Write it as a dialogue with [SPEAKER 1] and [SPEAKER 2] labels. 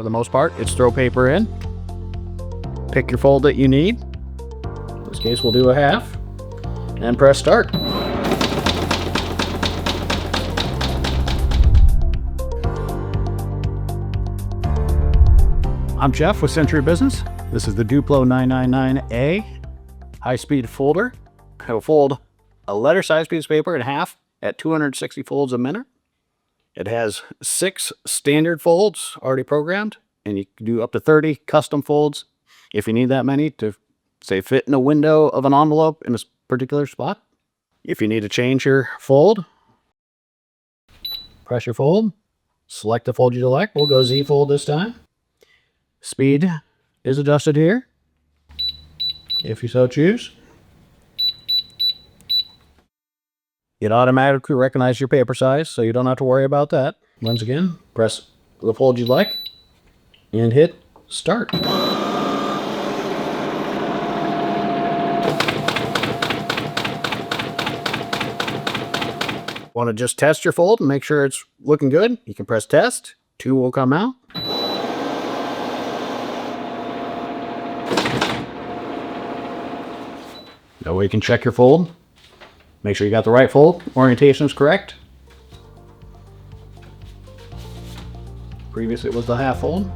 [SPEAKER 1] For the most part, it's throw paper in. Pick your fold that you need. In this case, we'll do a half. And press start. I'm Jeff with Century Business. This is the Duplo 999A high-speed folder. I will fold a letter-sized piece of paper in half at 260 folds a minute. It has 6 standard folds already programmed, and you can do up to 30 custom folds if you need that many to, say, fit in a window of an envelope in a particular spot. If you need to change your fold, press your fold, select the fold you select. We'll go Z fold this time. Speed is adjusted here, if you so choose. It automatically recognizes your paper size, so you don't have to worry about that. Once again, press the fold you like and hit start. Want to just test your fold and make sure it's looking good? You can press test. 2 will come out. That way you can check your fold. Make sure you got the right fold. Orientation is correct. Previously it was the half fold.